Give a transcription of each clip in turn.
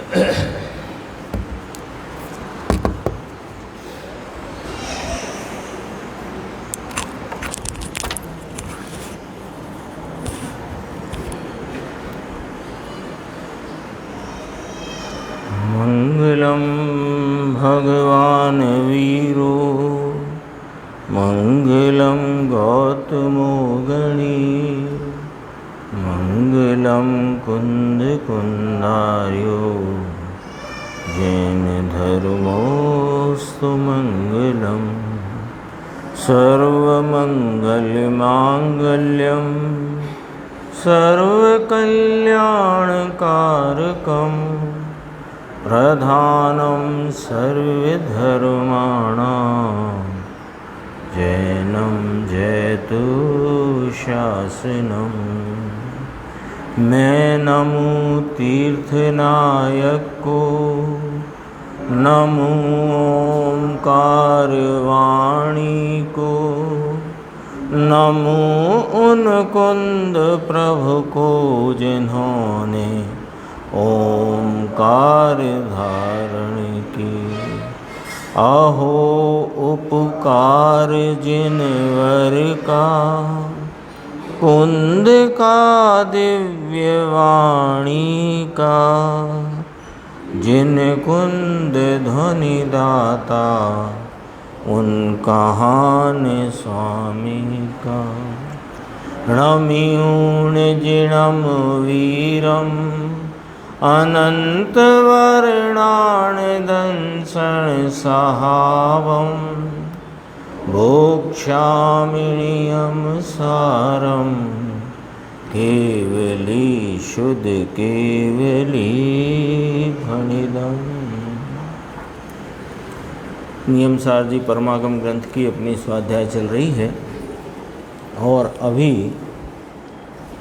मंगलम भगवान वीरो मंगलम गौतमो गणी मंगलम कुंद कुंदार्यो जैन धर्मोस्तु मंगलम सर्वमंगलमांगल्यम सर्वकल्याणकारकम प्रधानं सर्वधर्माणां जैनं जयतु शासनं। मैं नमो तीर्थनायक को, नमो ओंकारवाणी को, नमो उन कुंद प्रभु को जिन्होंने ओंकार धारण की। अहो उपकार जिनवर का, कुंद का दिव्य वाणी का, जिन कुंद ध्वनि दाता उन कहान स्वामी का। रम्यूण जिणम वीरम अनंत वर्णानदंसन सहावं भोक्ष्यामिनियम सारम केवली शुद्ध केवली फणिदम। नियम सार जी परमागम ग्रंथ की अपनी स्वाध्याय चल रही है और अभी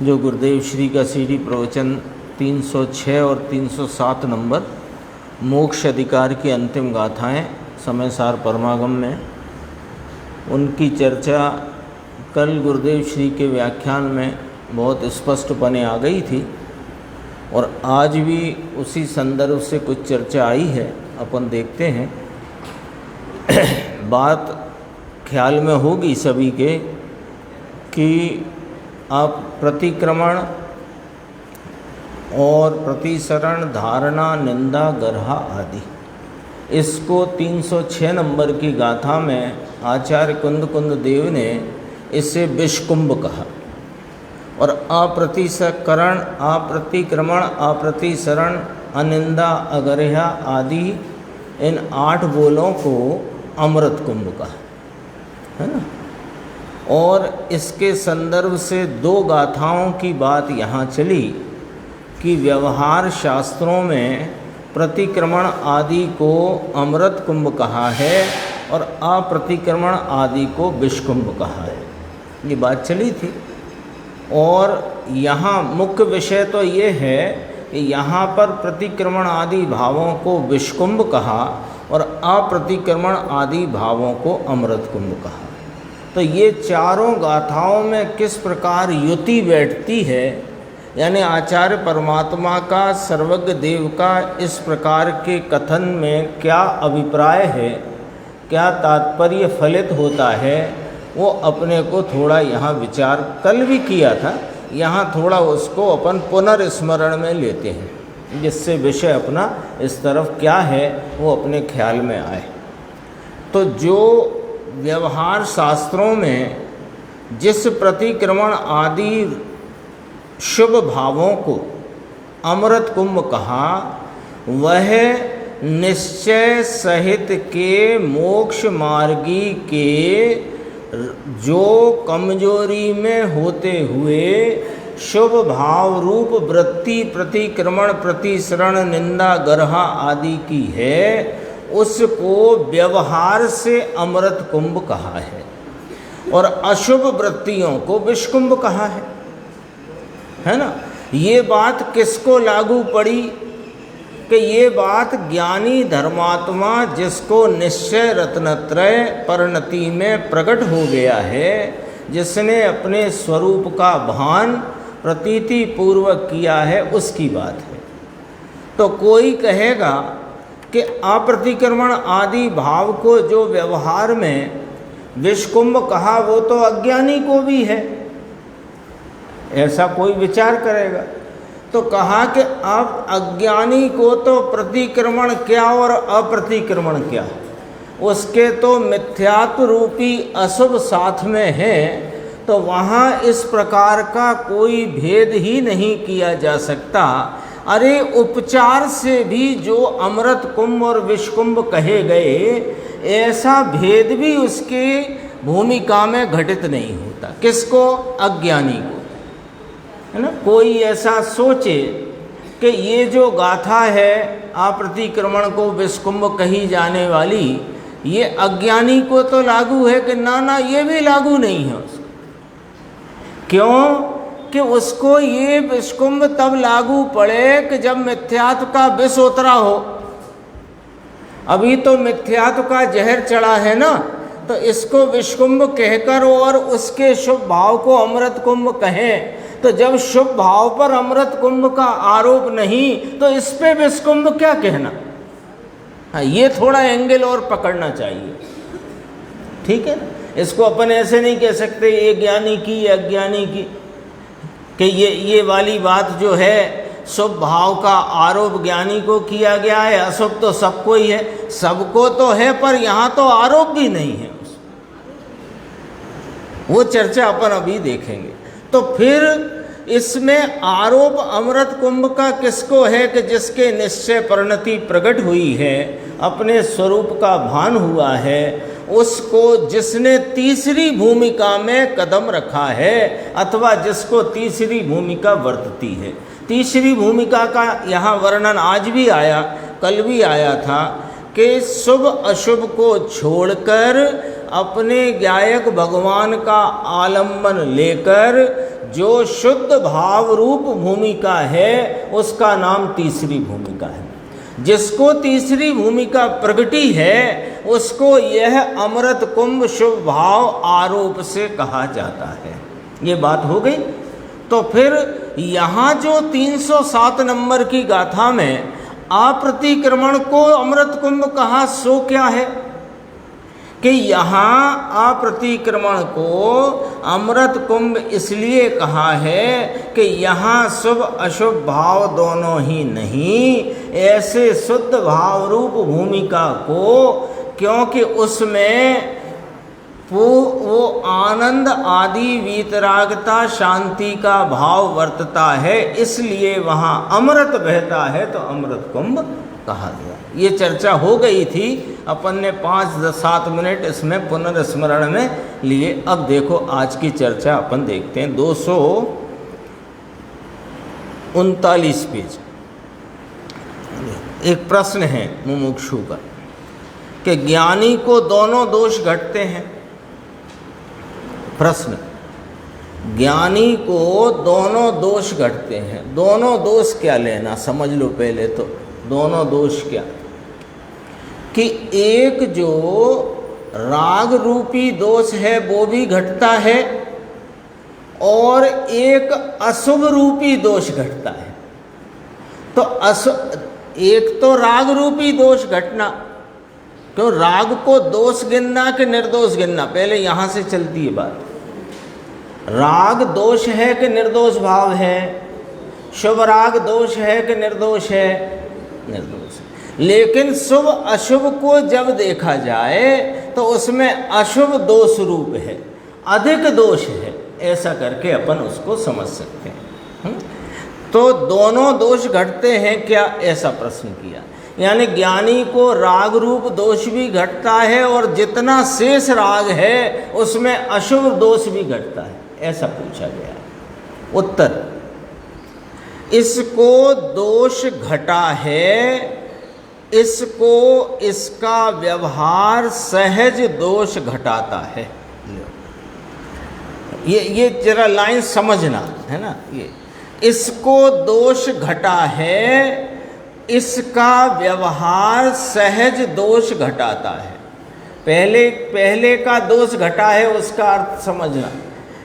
जो गुरुदेव श्री का सीडी प्रवचन 306 और 307 नंबर मोक्ष अधिकार की अंतिम गाथाएं समय सार परमागम में, उनकी चर्चा कल गुरुदेव श्री के व्याख्यान में बहुत स्पष्टपने आ गई थी और आज भी उसी संदर्भ से कुछ चर्चा आई है। अपन देखते हैं, बात ख्याल में होगी सभी के कि आप प्रतिक्रमण और प्रतिसरण, धारणा, निंदा, गर्हा आदि, इसको 306 नंबर की गाथा में आचार्य कुंद कुंद देव ने इसे विषकुंभ कहा और अप्रतिसकरण, अप्रतिक्रमण, अप्रतिसरण, अनिंदा, अगर्हा आदि इन 8 बोलों को अमृत कुंभ कहा है ना। और इसके संदर्भ से 2 गाथाओं की बात यहाँ चली कि व्यवहार शास्त्रों में प्रतिक्रमण आदि को अमृत कुंभ कहा है और अप्रतिक्रमण आदि को विषकुंभ कहा है, ये बात चली थी। और यहाँ मुख्य विषय तो ये है कि यहाँ पर प्रतिक्रमण आदि भावों को विषकुंभ कहा और अप्रतिक्रमण आदि भावों को अमृत कुंभ कहा। तो ये चारों गाथाओं में किस प्रकार युति बैठती है, यानी आचार्य परमात्मा का, सर्वज्ञ देव का इस प्रकार के कथन में क्या अभिप्राय है, क्या तात्पर्य फलित होता है, वो अपने को थोड़ा यहाँ विचार कल भी किया था, यहाँ थोड़ा उसको अपन पुनर्स्मरण में लेते हैं जिससे विषय अपना इस तरफ क्या है वो अपने ख्याल में आए। तो जो व्यवहार शास्त्रों में जिस प्रतिक्रमण आदि शुभ भावों को अमृत कुंभ कहा, वह निश्चय सहित के मोक्ष मार्गी के जो कमजोरी में होते हुए शुभ भाव रूप वृत्ति प्रतिक्रमण, प्रतिसरण, निंदा, गर्हा आदि की है, उसको व्यवहार से अमृत कुंभ कहा है और अशुभ वृत्तियों को विषकुंभ कहा है ना। ये बात किसको लागू पड़ी कि ये बात ज्ञानी धर्मात्मा जिसको निश्चय रत्नत्रय परिणति में प्रकट हो गया है, जिसने अपने स्वरूप का भान प्रतीति पूर्वक किया है, उसकी बात है। तो कोई कहेगा कि अप्रतिक्रमण आदि भाव को जो व्यवहार में विषकुंभ कहा वो तो अज्ञानी को भी है, ऐसा कोई विचार करेगा। तो कहा कि अब अज्ञानी को तो प्रतिक्रमण क्या और अप्रतिक्रमण क्या, उसके तो मिथ्यात्व रूपी अशुभ साथ में है, तो वहाँ इस प्रकार का कोई भेद ही नहीं किया जा सकता। अरे उपचार से भी जो अमृत कुंभ और विष कुंभ कहे गए, ऐसा भेद भी उसके भूमिका में घटित नहीं होता। किसको? अज्ञानी को, है ना। कोई ऐसा सोचे कि ये जो गाथा है अप्रतिक्रमण को विषकुंभ कही जाने वाली, ये अज्ञानी को तो लागू है, कि ना ना ये भी लागू नहीं है उसको। क्यों? कि उसको ये विषकुंभ तब लागू पड़े कि जब मिथ्यात्व का विष उतरा हो। अभी तो मिथ्यात्व का जहर चढ़ा है ना, तो इसको विषकुंभ कहकर और उसके शुभ भाव को अमृत कुंभ कहें, तो जब शुभ भाव पर अमृत कुंभ का आरोप नहीं, तो इस पे विषकुंभ क्या कहना। हाँ, ये थोड़ा एंगल और पकड़ना चाहिए, ठीक है ना। इसको अपन ऐसे नहीं कह सकते ये ज्ञानी की ये अज्ञानी की, कि ये वाली बात जो है शुभ भाव का आरोप ज्ञानी को किया गया है, अशुभ तो सबको ही है। सबको तो है, पर यहाँ तो आरोप भी नहीं है, वो चर्चा अपन अभी देखेंगे। तो फिर इसमें आरोप अमृत कुंभ का किसको है? कि जिसके निश्चय परिणति प्रकट हुई है, अपने स्वरूप का भान हुआ है, उसको जिसने तीसरी भूमिका में कदम रखा है, अथवा जिसको तीसरी भूमिका वर्तती है। तीसरी भूमिका का यहाँ वर्णन आज भी आया, कल भी आया था, कि शुभ अशुभ को छोड़कर अपने गायक भगवान का आलंबन लेकर जो शुद्ध भाव रूप भूमिका है, उसका नाम तीसरी भूमिका है। जिसको तीसरी भूमिका प्रगटी है, उसको यह अमृत कुंभ शुभ भाव आरोप से कहा जाता है। ये बात हो गई। तो फिर यहाँ जो 307 नंबर की गाथा में अप्रतिक्रमण को अमृत कुंभ कहा, सो क्या है? कि यहाँ अप्रतिक्रमण को अमृत कुंभ इसलिए कहा है कि यहाँ शुभ अशुभ भाव दोनों ही नहीं, ऐसे शुद्ध भाव रूप भूमिका को, क्योंकि उसमें वो आनंद आदि वीतरागता शांति का भाव वर्तता है, इसलिए वहाँ अमृत बहता है, तो अमृत कुंभ कहा गया। ये चर्चा हो गई थी, अपन ने 5-7 मिनट इसमें पुनर्स्मरण में लिए। अब देखो आज की चर्चा अपन देखते हैं। 239 पेज एक प्रश्न है मुमुक्षु का, कि ज्ञानी को दोनों दोष घटते हैं। प्रश्न, ज्ञानी को दोनों दोष घटते हैं। दोनों दोष क्या लेना, समझ लो पहले तो। दोनों दोष क्या? कि एक जो राग रूपी दोष है वो भी घटता है, और एक अशुभ रूपी दोष घटता है। तो एक तो राग रूपी दोष घटना, क्यों राग को दोष गिनना कि निर्दोष गिनना, पहले यहाँ से चलती है बात। राग दोष है कि निर्दोष भाव है? शुभ राग दोष है कि निर्दोष है? निर्दोष। लेकिन शुभ अशुभ को जब देखा जाए तो उसमें अशुभ दोष रूप है, अधिक दोष है, ऐसा करके अपन उसको समझ सकते हैं। तो दोनों दोष घटते हैं क्या, ऐसा प्रश्न किया। यानी ज्ञानी को राग रूप दोष भी घटता है, और जितना शेष राग है उसमें अशुभ दोष भी घटता है, ऐसा पूछा गया। उत्तर, इसको दोष घटा है, इसको इसका व्यवहार सहज दोष घटाता है। ये जरा लाइन समझना है ना। ये इसको दोष घटा है, इसका व्यवहार सहज दोष घटाता है। पहले का दोष घटा है, उसका अर्थ समझना।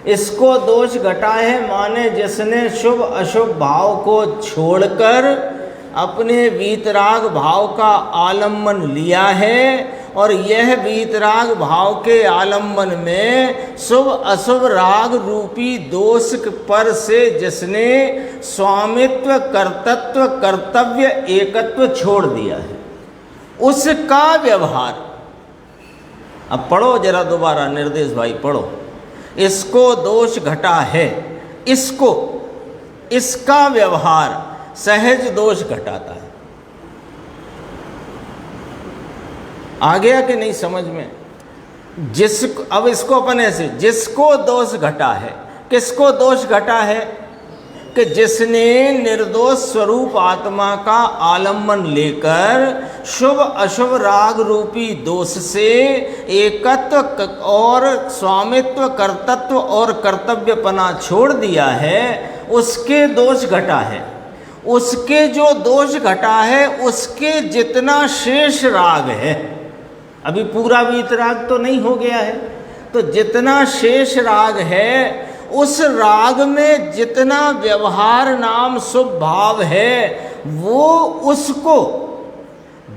इसको दोष घटा है माने जिसने शुभ अशुभ भाव को छोड़कर अपने वीतराग भाव का आलम्बन लिया है, और यह वीतराग भाव के आलम्बन में शुभ अशुभ राग रूपी दोष पर से जिसने स्वामित्व, कर्तृत्व, कर्तव्य, एकत्व छोड़ दिया है, उसका व्यवहार। अब पढ़ो जरा दोबारा, निर्देश भाई पढ़ो। इसको दोष घटा है, इसको, इसका व्यवहार सहज दोष घटाता है। आ गया कि नहीं समझ में? अब इसको अपने से, जिसको दोष घटा है, किसको दोष घटा है? कि जिसने निर्दोष स्वरूप आत्मा का आलम्बन लेकर शुभ अशुभ राग रूपी दोष से एकत्व और स्वामित्व, कर्तृत्व और कर्तव्यपना छोड़ दिया है, उसके दोष घटा है। उसके जो दोष घटा है उसके जितना शेष राग है, अभी पूरा वीतराग तो नहीं हो गया है, तो जितना शेष राग है उस राग में जितना व्यवहार नाम शुभ भाव है, वो उसको,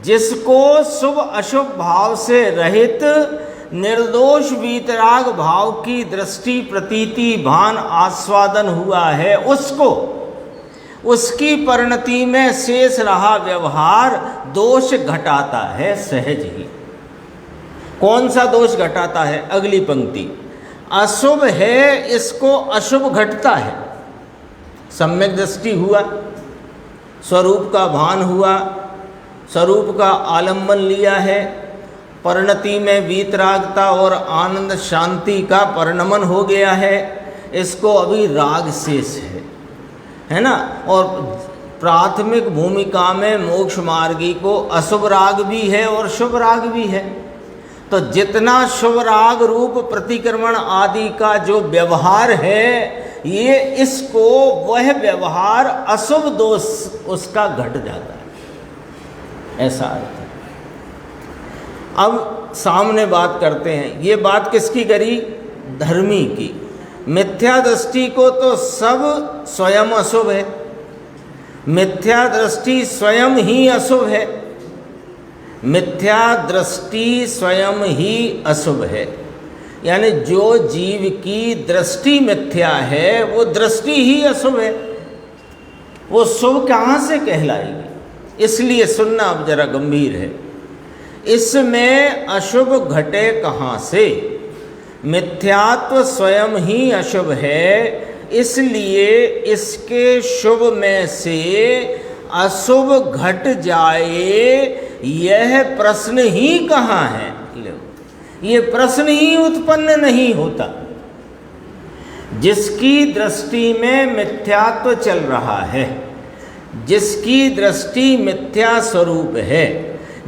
जिसको शुभ अशुभ भाव से रहित निर्दोष वीतराग भाव की दृष्टि, प्रतीति, भान, आस्वादन हुआ है, उसको, उसकी परिणति में शेष रहा व्यवहार दोष घटाता है सहज ही। कौन सा दोष घटाता है? अगली पंक्ति, अशुभ है इसको अशुभ घटता है। सम्यक दृष्टि हुआ, स्वरूप का भान हुआ, स्वरूप का आलम्बन लिया है, परिणति में वीतरागता और आनंद शांति का परिणमन हो गया है, इसको अभी राग शेष है ना। और प्राथमिक भूमिका में मोक्ष मार्गी को अशुभ राग भी है और शुभ राग भी है। तो जितना शुभ राग रूप प्रतिक्रमण आदि का जो व्यवहार है, ये इसको वह व्यवहार अशुभ दोष उसका घट जाता है, ऐसा अर्थ है। अब सामने बात करते हैं, ये बात किसकी करी? धर्मी की। मिथ्या दृष्टि को तो सब स्वयं अशुभ है, मिथ्या दृष्टि स्वयं ही अशुभ है, मिथ्या दृष्टि स्वयं ही अशुभ है। यानी जो जीव की दृष्टि मिथ्या है वो दृष्टि ही अशुभ है, वो शुभ कहाँ से कहलाएगी? इसलिए सुनना अब जरा गंभीर है, इसमें अशुभ घटे कहाँ से? मिथ्यात्व स्वयं ही अशुभ है, इसलिए इसके शुभ में से अशुभ घट जाए, यह प्रश्न ही कहाँ है? ये प्रश्न ही उत्पन्न नहीं होता। जिसकी दृष्टि में मिथ्यात्व चल रहा है, जिसकी दृष्टि मिथ्या स्वरूप है,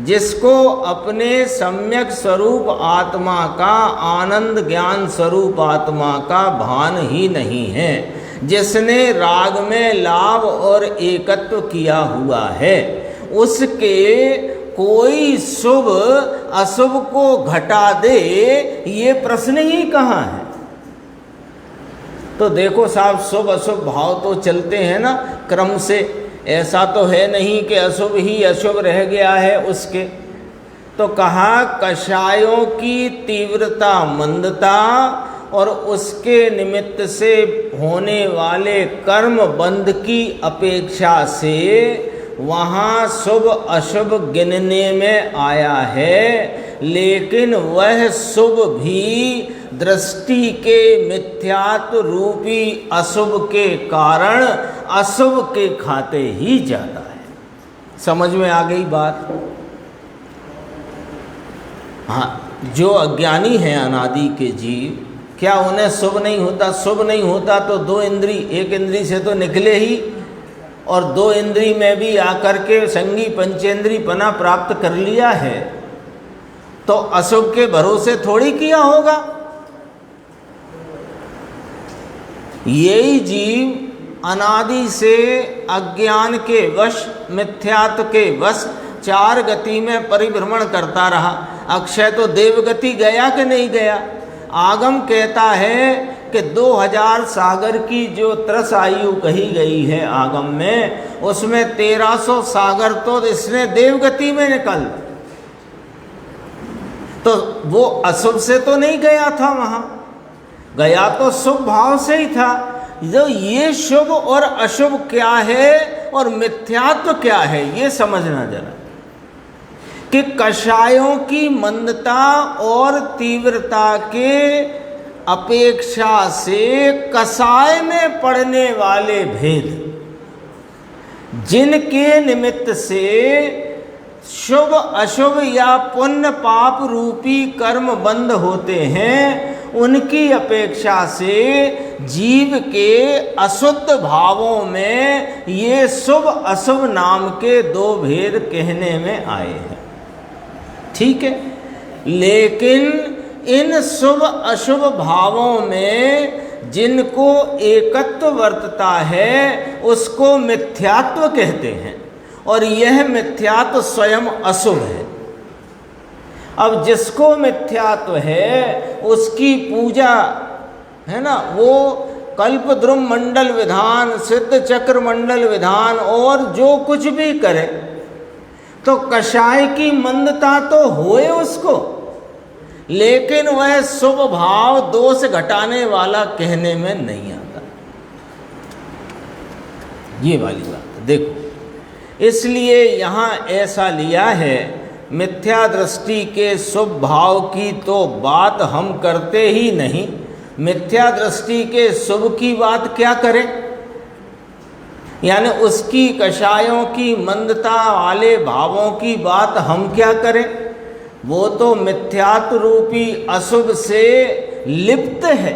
जिसको अपने सम्यक स्वरूप आत्मा का, आनंद ज्ञान स्वरूप आत्मा का भान ही नहीं है, जिसने राग में लाभ और एकत्व किया हुआ है, उसके कोई शुभ अशुभ को घटा दे, ये प्रश्न ही कहाँ है? तो देखो साहब, शुभ अशुभ भाव तो चलते हैं ना क्रम से, ऐसा तो है नहीं कि अशुभ ही अशुभ रह गया है उसके। तो कहा कषायों की तीव्रता, मंदता और उसके निमित्त से होने वाले कर्म बंध की अपेक्षा से वहाँ शुभ अशुभ गिनने में आया है, लेकिन वह शुभ भी दृष्टि के मिथ्यात्व रूपी अशुभ के कारण अशुभ के खाते ही जाता है। समझ में आ गई बात? हाँ, जो अज्ञानी हैं अनादि के जीव, क्या उन्हें शुभ नहीं होता? शुभ नहीं होता तो दो इंद्री, एक इंद्री से तो निकले ही, और दो इंद्री में भी आकर के संगी पंचेंद्री पना प्राप्त कर लिया है, तो अशुभ के भरोसे थोड़ी किया होगा। यही जीव अनादि से अज्ञान के वश, मिथ्यात्व के वश चार गति में परिभ्रमण करता रहा। अक्षय तो देवगति गया कि नहीं गया? आगम कहता है कि 2000 सागर की जो त्रस आयु कही गई है आगम में, उसमें 1300 सागर तो इसने देवगति में निकल, तो वो अशुभ से तो नहीं गया था, वहां गया तो शुभ भाव से ही था। जो ये शुभ और अशुभ क्या है और मिथ्यात्व क्या है, ये समझना जरा, कि कषायों की मंदता और तीव्रता के अपेक्षा से कषाय में पड़ने वाले भेद, जिनके निमित्त से शुभ अशुभ या पुण्य पाप रूपी कर्म बंद होते हैं, उनकी अपेक्षा से जीव के अशुद्ध भावों में ये शुभ अशुभ नाम के दो भेद कहने में आए हैं। ठीक है, लेकिन इन शुभ अशुभ भावों में जिनको एकत्व वर्तता है उसको मिथ्यात्व कहते हैं, और यह मिथ्यात्व स्वयं अशुभ है। अब जिसको मिथ्यात्व है उसकी पूजा है ना, वो कल्पद्रुम मंडल विधान, सिद्ध चक्र मंडल विधान और जो कुछ भी करे, तो कषाय की मंदता तो होए उसको, लेकिन वह शुभ भाव दोष घटाने वाला कहने में नहीं आता। ये वाली बात देखो, इसलिए यहाँ ऐसा लिया है, मिथ्या दृष्टि के शुभ भाव की तो बात हम करते ही नहीं, मिथ्या दृष्टि के शुभ की बात क्या करें, यानी उसकी कषायों की मंदता वाले भावों की बात हम क्या करें, वो तो मिथ्यात्व रूपी अशुभ से लिप्त है,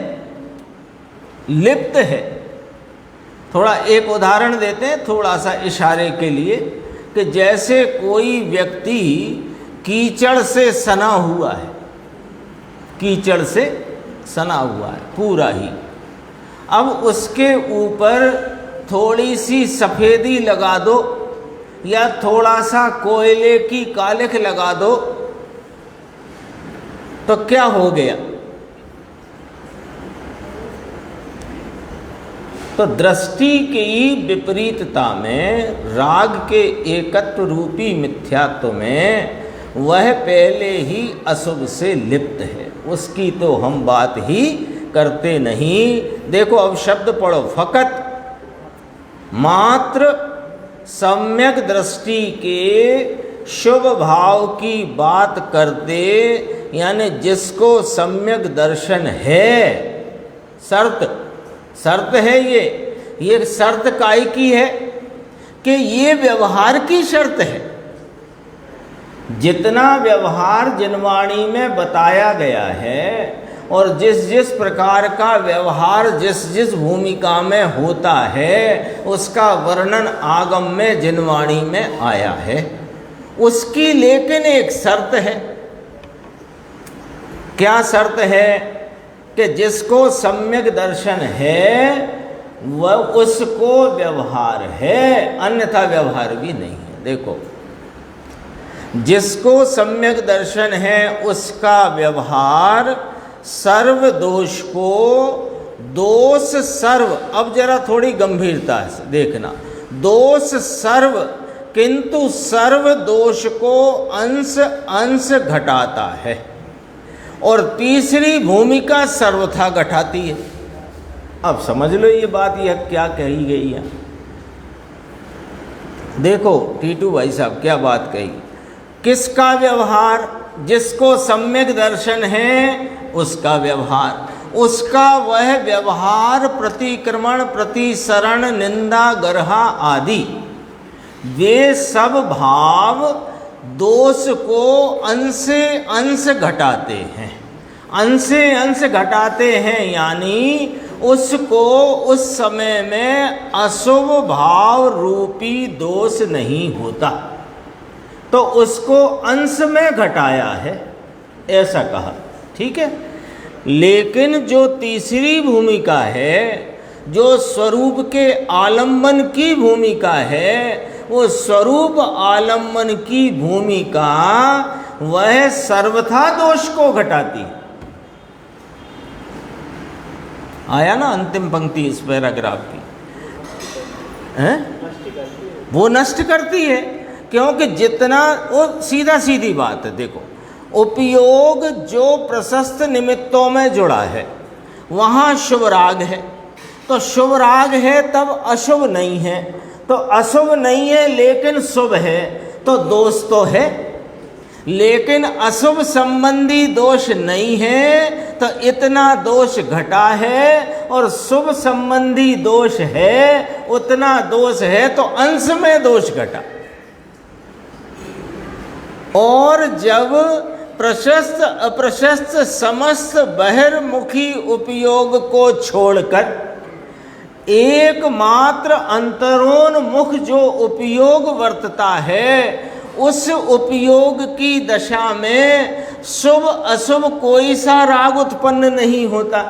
लिप्त है। थोड़ा एक उदाहरण देते हैं थोड़ा सा इशारे के लिए, कि जैसे कोई व्यक्ति कीचड़ से सना हुआ है, कीचड़ से सना हुआ है पूरा ही, अब उसके ऊपर थोड़ी सी सफ़ेदी लगा दो या थोड़ा सा कोयले की कालिख लगा दो, तो क्या हो गया, तो दृष्टि की विपरीतता में, राग के एकत्व रूपी मिथ्यात्व में वह पहले ही अशुभ से लिप्त है, उसकी तो हम बात ही करते नहीं। देखो अब शब्द पढ़ो, फकत मात्र सम्यक दृष्टि के शुभ भाव की बात करते, यानी जिसको सम्यक दर्शन है, शर्त है ये शर्त काय की है कि ये व्यवहार की शर्त है। जितना व्यवहार जिनवाणी में बताया गया है और जिस जिस प्रकार का व्यवहार जिस जिस भूमिका में होता है, उसका वर्णन आगम में जिनवाणी में आया है, उसकी लेकिन एक शर्त है। क्या शर्त है? कि जिसको सम्यक दर्शन है वह उसको व्यवहार है, अन्यथा व्यवहार भी नहीं है। देखो, जिसको सम्यक दर्शन है उसका व्यवहार सर्व दोष को दोष सर्व, अब जरा थोड़ी गंभीरता से देखना, दोष सर्व किंतु सर्व दोष को अंश अंश घटाता है, और तीसरी भूमिका सर्वथा घटाती है। अब समझ लो ये बात, यह क्या कही गई है। देखो टीटू भाई साहब क्या बात कही, किसका व्यवहार? जिसको सम्यक दर्शन है उसका व्यवहार, उसका वह व्यवहार प्रतिक्रमण, प्रतिसरण, निंदा, गर्हा आदि वे सब भाव दोष को अंश अंश घटाते हैं, अंश अंश घटाते हैं, यानी उसको उस समय में अशुभ भाव रूपी दोष नहीं होता, तो उसको अंश में घटाया है, ऐसा कहा। ठीक है, लेकिन जो तीसरी भूमिका है, जो स्वरूप के आलंबन की भूमिका है, वो स्वरूप आलंबन की भूमिका वह सर्वथा दोष को घटाती है। आया ना अंतिम पंक्ति इस पैराग्राफ की, हैं? वो नष्ट करती है, क्योंकि जितना, वो सीधा सीधी बात है। देखो, उपयोग जो प्रशस्त निमित्तों में जुड़ा है वहाँ शुभ राग है, तो शुभ राग है तब अशुभ नहीं है, तो अशुभ नहीं है लेकिन शुभ है, तो दोष तो है। लेकिन अशुभ संबंधी दोष नहीं है, तो इतना दोष घटा है, और शुभ संबंधी दोष है उतना दोष है, तो अंश में दोष घटा। और जब प्रशस्त अप्रशस्त समस्त बहिर्मुखी उपयोग को छोड़कर एकमात्र अंतरोन्मुख जो उपयोग वर्तता है, उस उपयोग की दशा में शुभ अशुभ कोई सा राग उत्पन्न नहीं होता,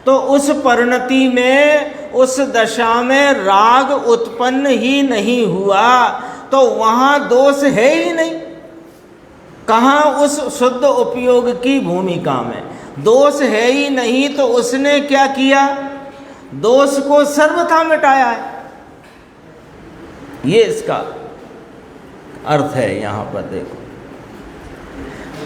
तो उस परिणति में, उस दशा में राग उत्पन्न ही नहीं हुआ, तो वहाँ दोष है ही नहीं। कहाँ? उस शुद्ध उपयोग की भूमिका में दोष है ही नहीं, तो उसने क्या किया? दोष को सर्वथा मिटाया है। ये इसका अर्थ है। यहाँ पर देखो,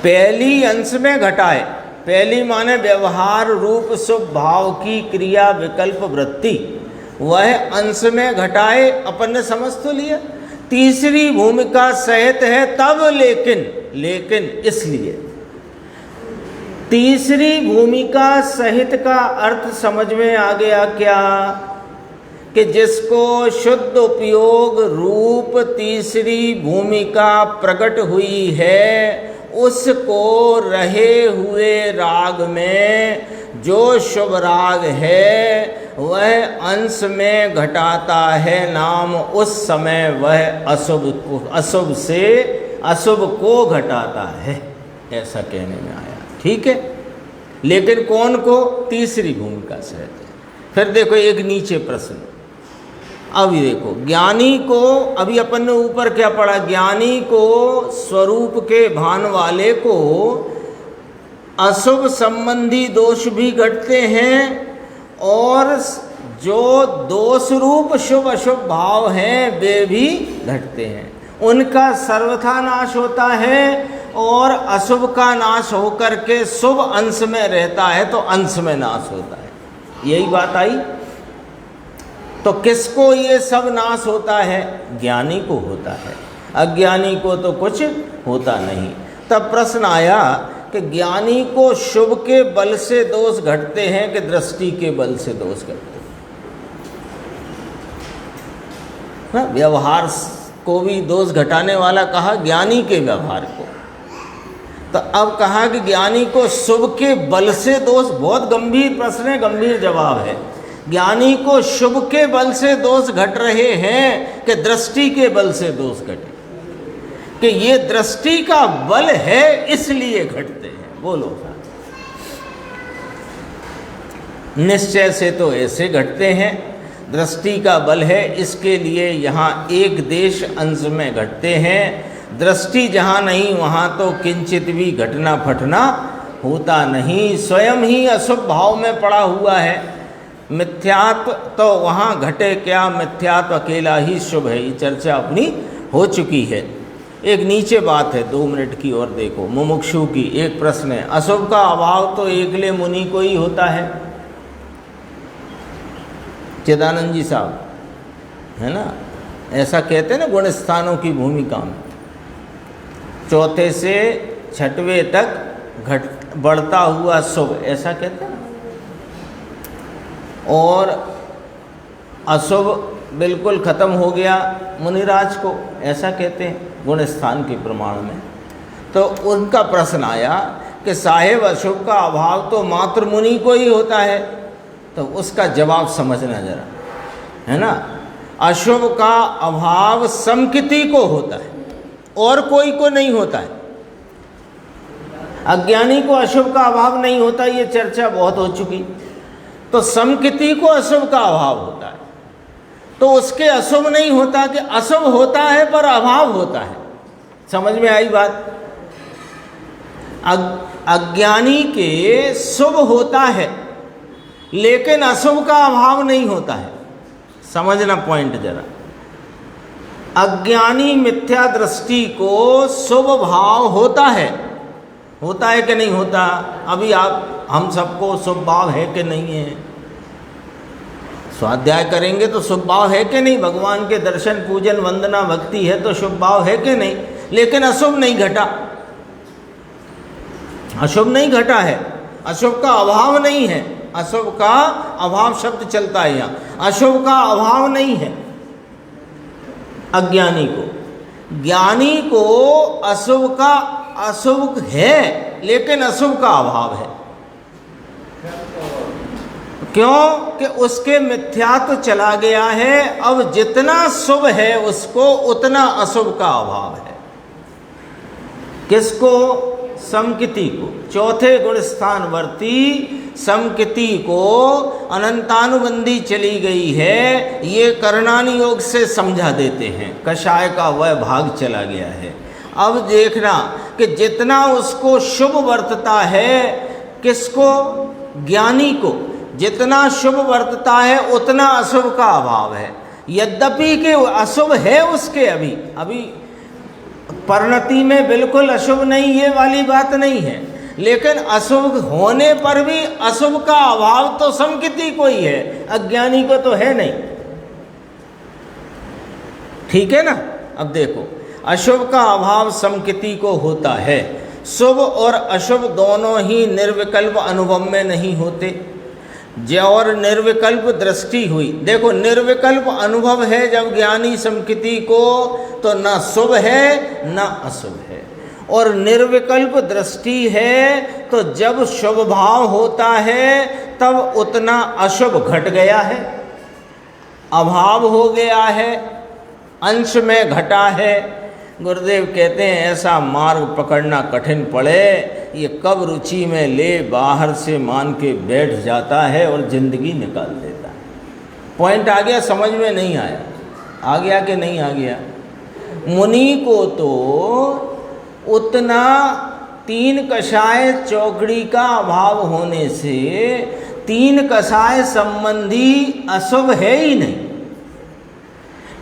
पहली अंश में घटाए, पहली माने व्यवहार रूप शुभ भाव की क्रिया विकल्प वृत्ति, वह अंश में घटाए, अपन ने समझ तो लिया। तीसरी भूमिका सहित है तब, लेकिन इसलिए तीसरी भूमिका सहित का अर्थ समझ में आ गया क्या? कि जिसको शुद्ध उपयोग रूप तीसरी भूमिका प्रकट हुई है, उसको रहे हुए राग में जो शुभ राग है वह अंश में घटाता है नाम, उस समय वह अशुभ से अशुभ को घटाता है, ऐसा कहने में आया। ठीक है, लेकिन कौन को? तीसरी भूमिका से है। फिर देखो एक नीचे प्रश्न, अभी देखो, ज्ञानी को, अभी अपन ने ऊपर क्या पढ़ा? ज्ञानी को, स्वरूप के भान वाले को अशुभ संबंधी दोष भी घटते हैं, और जो दोष रूप शुभ अशुभ भाव हैं वे भी घटते हैं। उनका सर्वथा नाश होता है, और अशुभ का नाश होकर के शुभ अंश में रहता है, तो अंश में नाश होता है। यही बात आई। तो किसको ये सब नाश होता है? ज्ञानी को होता है, अज्ञानी को तो कुछ होता नहीं। तब प्रश्न आया कि ज्ञानी को शुभ के बल से दोष घटते हैं कि दृष्टि के बल से दोष घटते हैं? व्यवहार को भी दोष घटाने वाला कहा, ज्ञानी के व्यवहार को। तो अब कहा कि ज्ञानी को शुभ के बल से दोष, बहुत गंभीर प्रश्न है, गंभीर जवाब है। ज्ञानी को शुभ के बल से दोष घट रहे हैं कि दृष्टि के बल से दोष घटे? कि ये दृष्टि का बल है इसलिए घटते हैं। बोलो, निश्चय से तो ऐसे घटते हैं, दृष्टि का बल है इसके लिए यहाँ एक देश अंश में घटते हैं। दृष्टि जहाँ नहीं वहाँ तो किंचित भी घटना फटना होता नहीं, स्वयं ही अशुभ भाव में पड़ा हुआ है। मिथ्यात्व तो वहाँ घटे क्या? मिथ्यात्व अकेला ही शुभ है। ये चर्चा अपनी हो चुकी है। एक नीचे बात है 2 मिनट की और देखो, मुमुक्षु की एक प्रश्न है, अशुभ का अभाव तो एकले मुनि को ही होता है। चिदानंद जी साहब है ना, ऐसा कहते हैं ना गुण स्थानों की भूमिका में, चौथे से छठवें तक बढ़ता हुआ शुभ, ऐसा कहते हैं ना। और अशुभ बिल्कुल खत्म हो गया मुनिराज को, ऐसा कहते हैं गुण स्थान के प्रमाण में। तो उनका प्रश्न आया कि साहेब अशुभ का अभाव तो मात्र मुनि को ही होता है, तो उसका जवाब समझना जरा, है ना। अशुभ का अभाव समकिति को होता है और कोई को नहीं होता है। अज्ञानी को अशुभ का अभाव नहीं होता, ये चर्चा बहुत हो चुकी। तो समकिति को अशुभ का अभाव होता है, तो उसके अशुभ नहीं होता कि अशुभ होता है पर अभाव होता है। समझ में आई बात? अज्ञानी के शुभ होता है लेकिन अशुभ का अभाव नहीं होता है। समझना पॉइंट जरा। अज्ञानी मिथ्या दृष्टि को शुभ भाव होता है कि नहीं होता? अभी आप हम सबको शुभ भाव है कि नहीं है? स्वाध्याय करेंगे तो शुभ भाव है कि नहीं? भगवान के दर्शन पूजन वंदना भक्ति है तो शुभ भाव है कि नहीं? लेकिन अशुभ नहीं घटा, अशुभ नहीं घटा है, अशुभ का अभाव नहीं है। अशुभ का अभाव शब्द चलता है यहाँ, अशुभ का अभाव नहीं है अज्ञानी को। ज्ञानी को अशुभ का अशुभ है लेकिन अशुभ का अभाव है। क्यों? कि उसके मिथ्या तो चला गया है, अब जितना शुभ है उसको उतना अशुभ का अभाव है। किसको? समकिति को। चौथे गुण स्थान वर्ती समकिति को अनंतानुबंधी चली गई है, ये करणानि योग से समझा देते हैं। कषाय का वह भाग चला गया है। अब देखना कि जितना उसको शुभ वर्तता है, किसको? ज्ञानी को जितना शुभ वर्तता है उतना अशुभ का अभाव है। यद्यपि कि अशुभ है उसके अभी परिणति में बिल्कुल अशुभ नहीं, ये वाली बात नहीं है, लेकिन अशुभ होने पर भी अशुभ का अभाव तो समकिति को ही है, अज्ञानी को तो है नहीं। ठीक है ना? अब देखो, अशुभ का अभाव समकिति को होता है। शुभ और अशुभ दोनों ही निर्विकल्प अनुभव में नहीं होते। और निर्विकल्प दृष्टि हुई। देखो, निर्विकल्प अनुभव है जब ज्ञानी समकिति को, तो न शुभ है न अशुभ है। और निर्विकल्प दृष्टि है तो जब शुभ भाव होता है तब उतना अशुभ घट गया है, अभाव हो गया है, अंश में घटा है। गुरुदेव कहते हैं ऐसा मार्ग पकड़ना कठिन पड़े, ये कब रुचि में ले बाहर से मान के बैठ जाता है और जिंदगी निकाल देता है। पॉइंट आ गया? समझ में नहीं आया? आ गया कि नहीं आ गया? मुनि को तो उतना तीन कषाय चौकड़ी का अभाव होने से तीन कषाय संबंधी अशुभ है ही नहीं,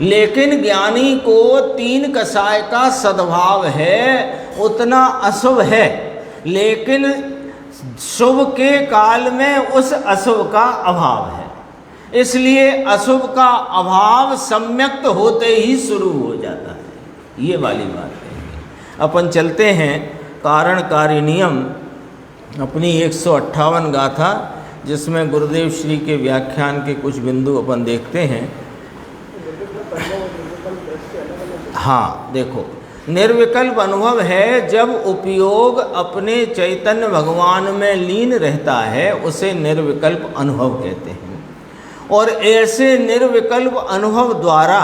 लेकिन ज्ञानी को तीन कषाय का सद्भाव है, उतना अशुभ है, लेकिन शुभ के काल में उस अशुभ का अभाव है। इसलिए अशुभ का अभाव सम्यक्त होते ही शुरू हो जाता है। ये वाली बात है। अपन चलते हैं कारणकारी नियम, अपनी 158 गाथा, जिसमें गुरुदेव श्री के व्याख्यान के कुछ बिंदु अपन देखते हैं। हाँ, देखो, निर्विकल्प अनुभव है जब उपयोग अपने चैतन्य भगवान में लीन रहता है, उसे निर्विकल्प अनुभव कहते हैं। और ऐसे निर्विकल्प अनुभव द्वारा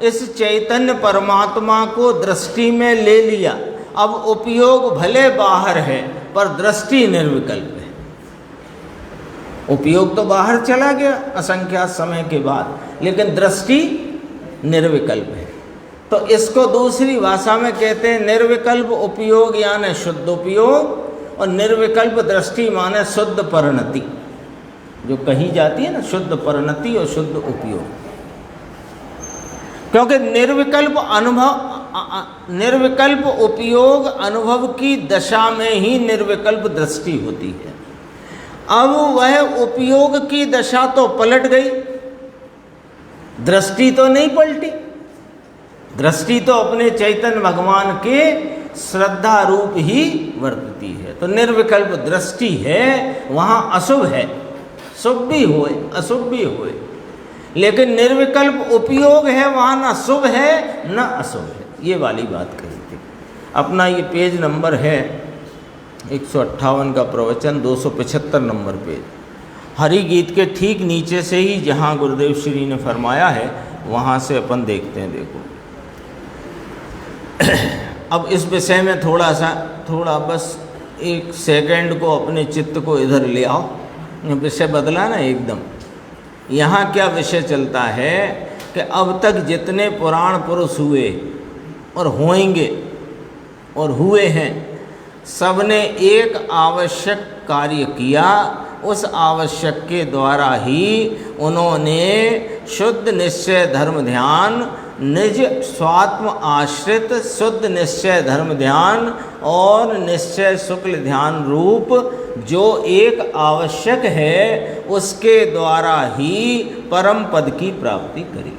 इस चैतन्य परमात्मा को दृष्टि में ले लिया। अब उपयोग भले बाहर है पर दृष्टि निर्विकल्प है। उपयोग तो बाहर चला गया असंख्यात समय के बाद, लेकिन दृष्टि निर्विकल्प है। तो इसको दूसरी भाषा में कहते हैं निर्विकल्प उपयोग यानी शुद्ध उपयोग, और निर्विकल्प दृष्टि माने शुद्ध परिणति, जो कही जाती है ना, शुद्ध परिणति और शुद्ध उपयोग। क्योंकि निर्विकल्प अनुभव, निर्विकल्प उपयोग अनुभव की दशा में ही निर्विकल्प दृष्टि होती है। अब वह उपयोग की दशा तो पलट गई, दृष्टि तो नहीं पलटी। दृष्टि तो अपने चैतन्य भगवान के श्रद्धा रूप ही वर्तती है। तो निर्विकल्प दृष्टि है, वहाँ अशुभ है, शुभ भी होए अशुभ भी होए, लेकिन निर्विकल्प उपयोग है, वहाँ न शुभ है न अशुभ है। ये वाली बात कही थी। अपना ये पेज नंबर है 158 का प्रवचन, 275 नंबर पेज। हरि गीत के ठीक नीचे से ही जहाँ गुरुदेव श्री ने फरमाया है, वहाँ से अपन देखते हैं। देखो, अब इस विषय में थोड़ा बस एक सेकंड को अपने चित्त को इधर ले आओ। विषय बदला ना एकदम। यहाँ क्या विषय चलता है कि अब तक जितने पुराण पुरुष हुए और होंगे और हुए हैं, सबने एक आवश्यक कार्य किया, उस आवश्यक के द्वारा ही उन्होंने शुद्ध निश्चय धर्म ध्यान, निज स्वात्म आश्रित शुद्ध निश्चय धर्म ध्यान और निश्चय शुक्ल ध्यान रूप जो एक आवश्यक है, उसके द्वारा ही परम पद की प्राप्ति करी,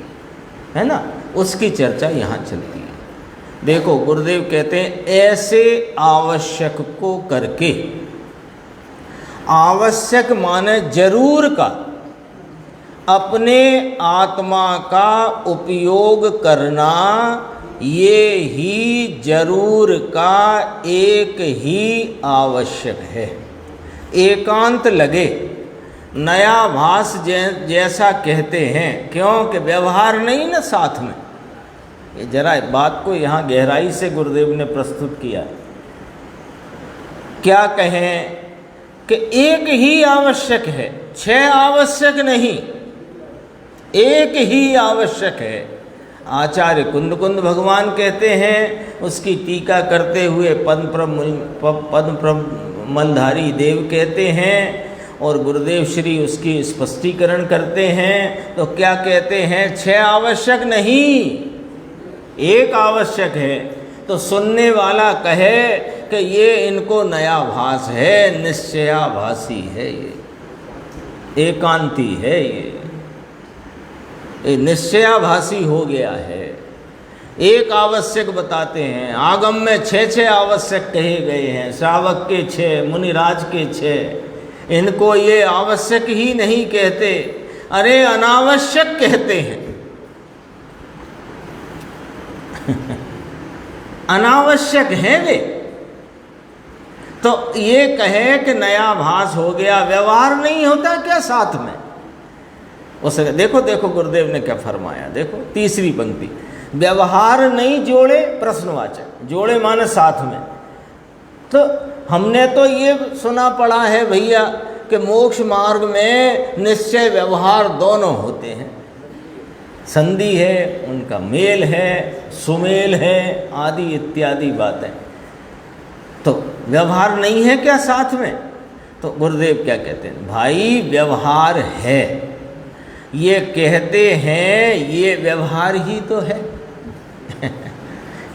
है ना। उसकी चर्चा यहाँ चलती है। देखो गुरुदेव कहते हैं ऐसे आवश्यक को करके, आवश्यक माने जरूर का, अपने आत्मा का उपयोग करना, ये ही जरूर का एक ही आवश्यक है। एकांत लगे, नया भास जैसा कहते हैं, क्योंकि व्यवहार नहीं ना साथ में। ये जरा बात को यहाँ गहराई से गुरुदेव ने प्रस्तुत किया। क्या कहें कि एक ही आवश्यक है, 6 आवश्यक नहीं, एक ही आवश्यक है। आचार्य कुंद भगवान कहते हैं, उसकी टीका करते हुए पद्मप्रमलधारी देव कहते हैं, और गुरुदेव श्री उसकी स्पष्टीकरण करते हैं। तो क्या कहते हैं? 6 आवश्यक नहीं, एक आवश्यक है। तो सुनने वाला कहे कि ये इनको नया भास है, निश्चयाभासी है, ये एकांती है, ये निश्चयाभासी हो गया है। एक आवश्यक बताते हैं, आगम में 6 आवश्यक कहे गए हैं, श्रावक के 6, मुनिराज के 6। इनको ये आवश्यक ही नहीं कहते, अरे अनावश्यक कहते हैं। अनावश्यक हैं वे। तो ये कहे कि नया भास हो गया, व्यवहार नहीं होता क्या साथ में? उसे देखो देखो गुरुदेव ने क्या फरमाया, देखो तीसरी पंक्ति, व्यवहार नहीं जोड़े, प्रश्नवाचक, जोड़े माने साथ में। तो हमने तो ये सुना पड़ा है भैया कि मोक्ष मार्ग में निश्चय व्यवहार दोनों होते हैं, संधि है, उनका मेल है, सुमेल है, आदि इत्यादि बातें। तो व्यवहार नहीं है क्या साथ में? तो गुरुदेव क्या कहते हैं? भाई व्यवहार है, ये कहते हैं, ये व्यवहार ही तो है।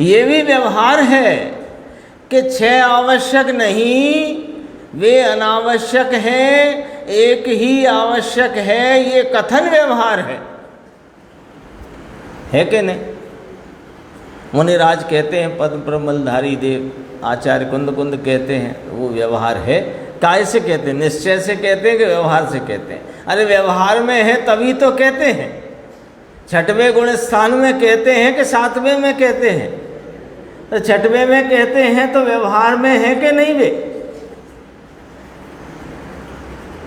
ये भी व्यवहार है कि 6 आवश्यक नहीं, वे अनावश्यक हैं, एक ही आवश्यक है, ये कथन व्यवहार है कि नहीं? मुनिराज कहते हैं, पद्मप्रमलधारी देव, आचार्य कुंद कहते हैं, वो व्यवहार है। काय से कहते हैं? निश्चय से कहते हैं कि व्यवहार से कहते हैं? अरे व्यवहार में है तभी तो कहते हैं। 6वें गुण स्थान में कहते हैं कि 7वें में कहते हैं? तो 6वें में कहते हैं तो व्यवहार में है कि नहीं वे?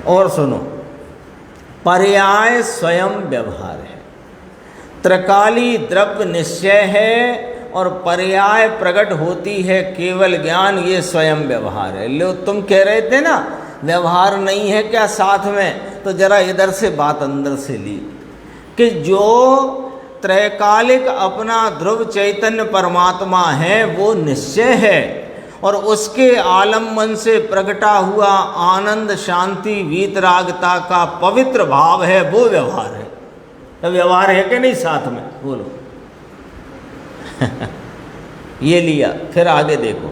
और सुनो, पर्याय स्वयं व्यवहार है, त्रिकाली द्रव्य निश्चय है, और पर्याय प्रकट होती है केवल ज्ञान, ये स्वयं व्यवहार है। लो तुम कह रहे थे ना व्यवहार नहीं है क्या साथ में, तो जरा इधर से बात अंदर से ली कि जो त्रैकालिक अपना ध्रुव चैतन्य परमात्मा है वो निश्चय है, और उसके आलम्बन से प्रकटा हुआ आनंद शांति वीतरागता का पवित्र भाव है, वो व्यवहार है। तो व्यवहार है कि नहीं साथ में? बोलो। ये लिया, फिर आगे देखो,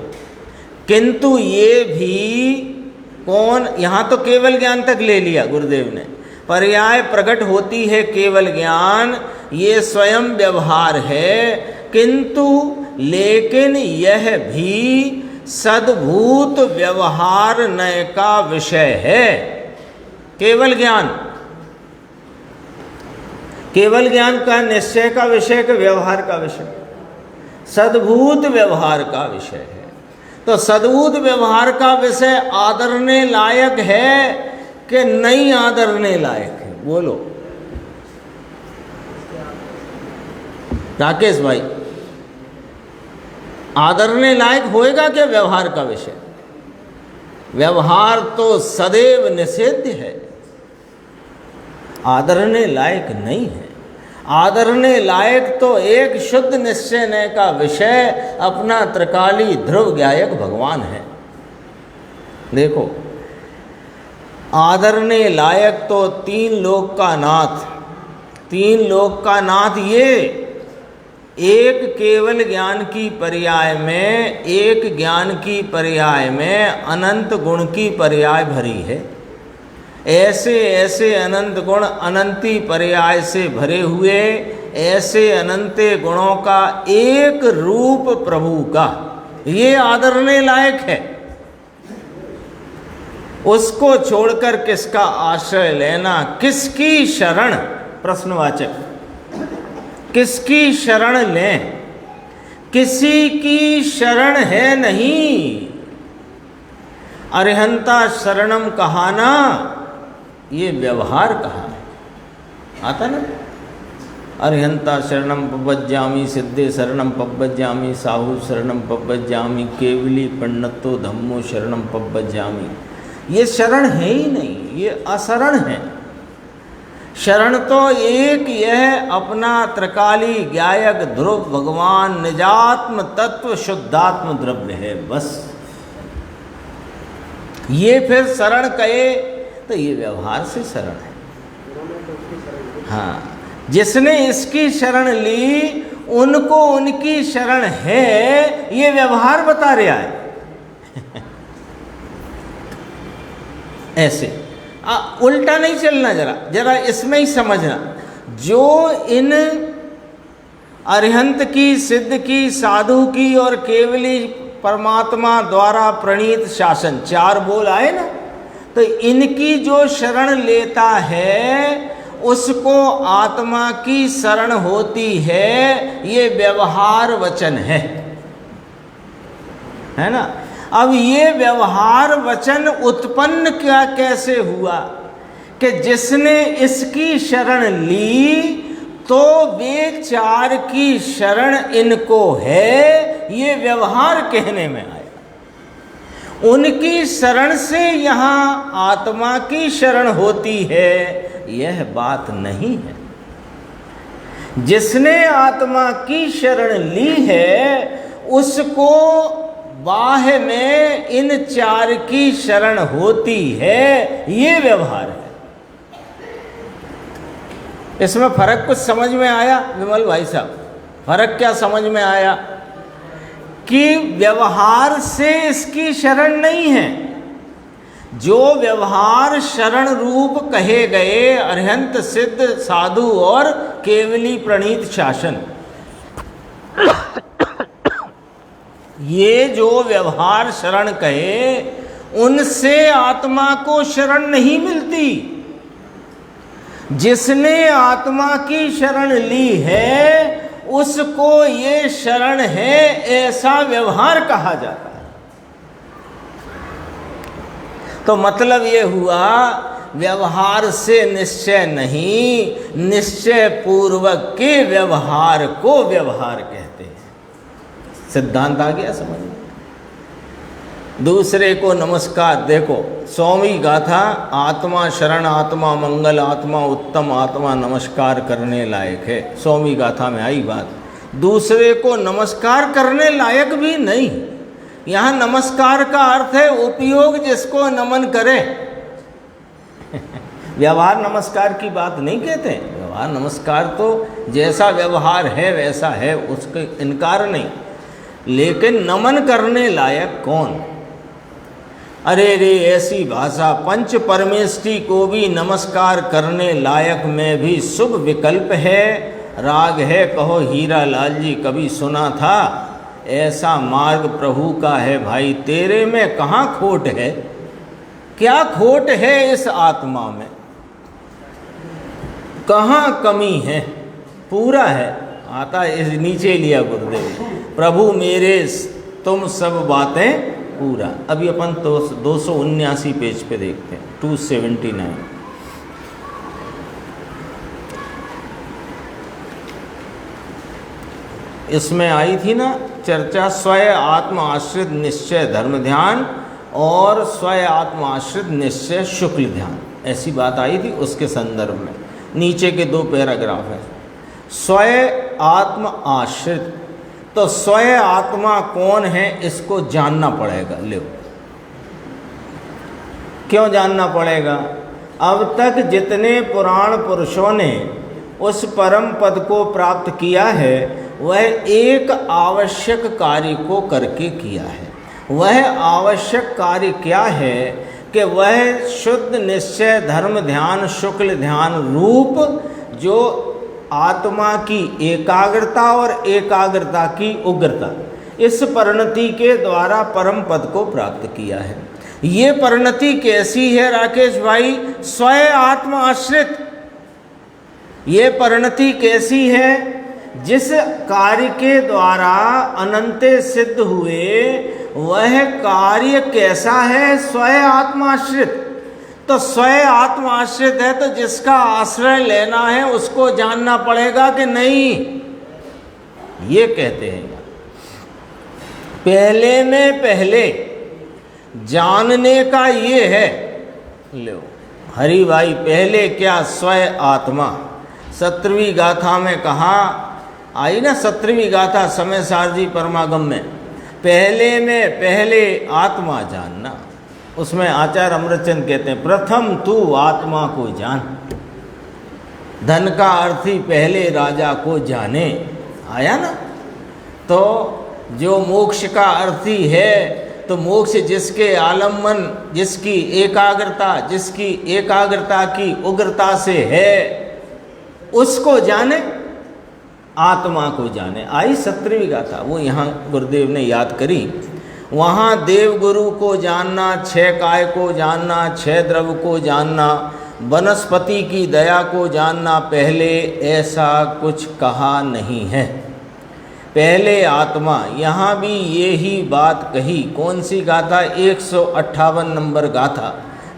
किंतु ये भी कौन, यहाँ तो केवल ज्ञान तक ले लिया गुरुदेव ने, पर्याय प्रकट होती है केवल ज्ञान, ये स्वयं व्यवहार है, किंतु लेकिन यह भी सद्भूत व्यवहार नय का विषय है। केवल ज्ञान, केवल ज्ञान का निश्चय का विषय के व्यवहार का विषय, सद्भूत व्यवहार का विषय है। तो सद्भूत व्यवहार का विषय आदरने लायक है कि नहीं आदरने लायक है? बोलो राकेश भाई, आदरने लायक होएगा क्या व्यवहार का विषय? व्यवहार तो सदैव निषिद्ध है, आदरने लायक नहीं है। आदरने लायक तो एक शुद्ध निश्चय का विषय अपना त्रिकाली ध्रुव ज्ञायक भगवान है। देखो आदरने लायक तो तीन लोक का नाथ, तीन लोक का नाथ ये एक केवल ज्ञान की पर्याय में, एक ज्ञान की पर्याय में अनंत गुण की पर्याय भरी है। ऐसे ऐसे अनंत गुण अनंती पर्याय से भरे हुए, ऐसे अनंते गुणों का एक रूप प्रभु का, ये आदरने लायक है। उसको छोड़कर किसका आश्रय लेना, किसकी शरण, प्रश्नवाचक, किसकी शरण लें? किसी की शरण है नहीं। अरिहंता शरणम कहा ना, ये व्यवहार कहा है, आता ना। अरिहंता शरणम पपज्जामि, सिद्धे शरणम पपज्जामि, साहु शरणम पपज्जामि, केवली पंडितो धम्मो शरणम पपज्जामि। ये शरण है ही नहीं, ये अशरण है। शरण तो एक यह अपना त्रिकाली ज्ञायक ध्रुव भगवान निजात्म तत्व शुद्धात्म द्रव्य है, बस। ये फिर शरण कहे तो ये व्यवहार से शरण है। हाँ, जिसने इसकी शरण ली उनको उनकी शरण है, ये व्यवहार बता रहा है। ऐसे उल्टा नहीं चलना, जरा जरा इसमें ही समझना। जो इन अरिहंत की, सिद्ध की, साधु की और केवली परमात्मा द्वारा प्रणीत शासन, चार बोल आए ना, तो इनकी जो शरण लेता है उसको आत्मा की शरण होती है। ये व्यवहार वचन है ना। अब ये व्यवहार वचन उत्पन्न क्या कैसे हुआ कि जिसने इसकी शरण ली तो वे चार की शरण इनको है, ये व्यवहार कहने में आया। उनकी शरण से यहाँ आत्मा की शरण होती है, यह बात नहीं है। जिसने आत्मा की शरण ली है उसको बाह्य में इन चार की शरण होती है, ये व्यवहार है। इसमें फर्क कुछ समझ में आया विमल भाई साहब? फर्क क्या समझ में आया कि व्यवहार से इसकी शरण नहीं है। जो व्यवहार शरण रूप कहे गए अरिहंत, सिद्ध, साधु और केवली प्रणीत शासन, ये जो व्यवहार शरण कहे उनसे आत्मा को शरण नहीं मिलती। जिसने आत्मा की शरण ली है उसको ये शरण है, ऐसा व्यवहार कहा जाता है। तो मतलब ये हुआ व्यवहार से निश्चय नहीं, निश्चय पूर्वक के व्यवहार को व्यवहार कहते हैं। सिद्धांत आ गया समझ में? दूसरे को नमस्कार, देखो 100वीं गाथा, आत्मा शरण, आत्मा मंगल, आत्मा उत्तम, आत्मा नमस्कार करने लायक है। 100वीं गाथा में आई बात। दूसरे को नमस्कार करने लायक भी नहीं। यहाँ नमस्कार का अर्थ है उपयोग, जिसको नमन करे। व्यवहार नमस्कार की बात नहीं कहते। व्यवहार नमस्कार तो जैसा व्यवहार है वैसा है, उसके इनकार नहीं, लेकिन नमन करने लायक कौन? अरे रे, ऐसी भाषा पंच परमेष्टि को भी नमस्कार करने लायक में भी शुभ विकल्प है। राग है कहो हीरा लाल जी, कभी सुना था ऐसा मार्ग प्रभु का है भाई। तेरे में कहाँ खोट है? क्या खोट है इस आत्मा में? कहाँ कमी है? पूरा है। आता इस नीचे लिया गुरुदेव, प्रभु मेरे तुम सब बातें पूरा। अभी अपन 279 पेज पे देखते हैं, 279। इसमें आई थी ना चर्चा, स्वय आत्म आश्रित निश्चय धर्म ध्यान और स्वय आत्म आश्रित निश्चय शुक्ल ध्यान, ऐसी बात आई थी। उसके संदर्भ में नीचे के 2 पैराग्राफ हैं। स्वय आत्म आश्रित, तो स्वय आत्मा कौन है इसको जानना पड़ेगा। लो, क्यों जानना पड़ेगा? अब तक जितने पुराण पुरुषों ने उस परम पद को प्राप्त किया है वह एक आवश्यक कार्य को करके किया है। वह आवश्यक कार्य क्या है कि वह शुद्ध निश्चय धर्म ध्यान शुक्ल ध्यान रूप जो आत्मा की एकाग्रता और एकाग्रता की उग्रता, इस परिणति के द्वारा परम पद को प्राप्त किया है। ये परिणति कैसी है राकेश भाई? स्वयं आत्म आश्रित। ये परिणति कैसी है? जिस कार्य के द्वारा अनंत सिद्ध हुए वह कार्य कैसा है? स्वयं आत्माश्रित। तो स्वयं आत्माश्रित है तो जिसका आश्रय लेना है उसको जानना पड़ेगा कि नहीं? ये कहते हैं पहले में पहले जानने का ये है। लो हरि भाई, पहले क्या? स्वयं आत्मा। 17वीं गाथा में कहा आई ना, 17वीं गाथा समय सारजी परमागम में, पहले में पहले आत्मा जानना। उसमें आचार्य अमृतचंद कहते हैं प्रथम तू आत्मा को जान। धन का अर्थी पहले राजा को जाने। आया ना? तो जो मोक्ष का अर्थी है तो मोक्ष जिसके आलम्बन, जिसकी एकाग्रता की उग्रता से है उसको जाने, आत्मा को जाने। आई 17वीं गाथा, वो यहाँ गुरुदेव ने याद करी। वहाँ देव गुरु को जानना, 6 काय को जानना, 6 द्रव्य को जानना, वनस्पति की दया को जानना, पहले ऐसा कुछ कहा नहीं है। पहले आत्मा, यहाँ भी यही बात कही। कौन सी गाथा? 158 नंबर गाथा,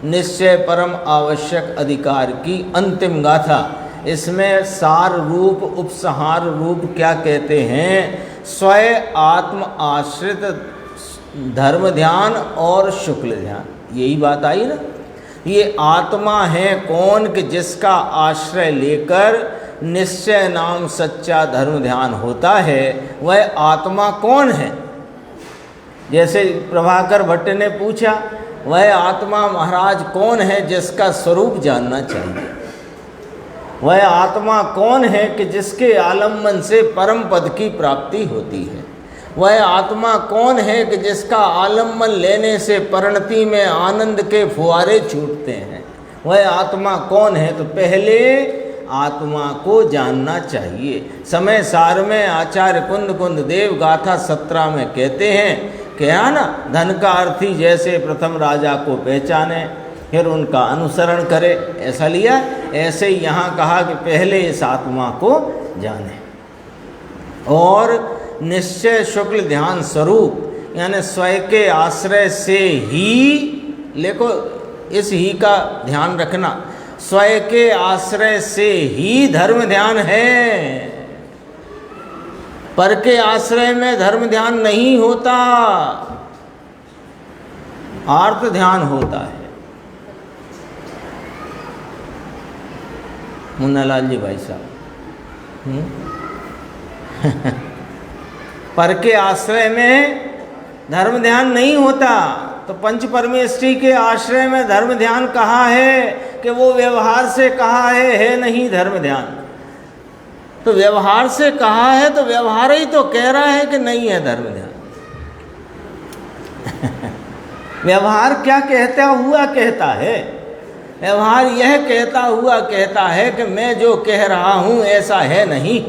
निश्चय परम आवश्यक अधिकार की अंतिम गाथा। इसमें सार रूप उपसंहार रूप क्या कहते हैं? स्वयं आत्म आश्रित धर्म ध्यान और शुक्ल ध्यान। यही बात आई ना? ये आत्मा है कौन कि जिसका आश्रय लेकर निश्चय नाम सच्चा धर्म ध्यान होता है। वह आत्मा कौन है? जैसे प्रभाकर भट्ट ने पूछा, वह आत्मा महाराज कौन है जिसका स्वरूप जानना चाहिए? वह आत्मा कौन है कि जिसके आलम्बन से परम पद की प्राप्ति होती है? वह आत्मा कौन है कि जिसका आलम्बन लेने से परिणति में आनंद के फुहारे छूटते हैं? वह आत्मा कौन है? तो पहले आत्मा को जानना चाहिए। समय सार में आचार्य कुंद देव गाथा 17 में कहते हैं क्या ना, धन का अर्थी जैसे प्रथम राजा को पहचाने फिर उनका अनुसरण करे, ऐसा लिया। ऐसे ही यहाँ कहा कि पहले इस आत्मा को जाने और निश्चय शुक्ल ध्यान स्वरूप, यानी स्वयं के आश्रय से ही, देखो इस ही का ध्यान रखना, स्वयं के आश्रय से ही धर्म ध्यान है। पर के आश्रय में धर्म ध्यान नहीं होता, आर्त ध्यान होता है। मुन्नालाल जी भाई साहब, पर के आश्रय में धर्म ध्यान नहीं होता। तो पंच परमेष्ठी के आश्रय में धर्म ध्यान कहाँ है कि वो व्यवहार से कहा है नहीं धर्म ध्यान। तो व्यवहार से कहा है तो व्यवहार ही तो कह रहा है कि नहीं है धर्म ध्यान। व्यवहार क्या कहता हुआ कहता है? व्यवहार यह कहता हुआ कहता है कि मैं जो कह रहा हूँ ऐसा है नहीं।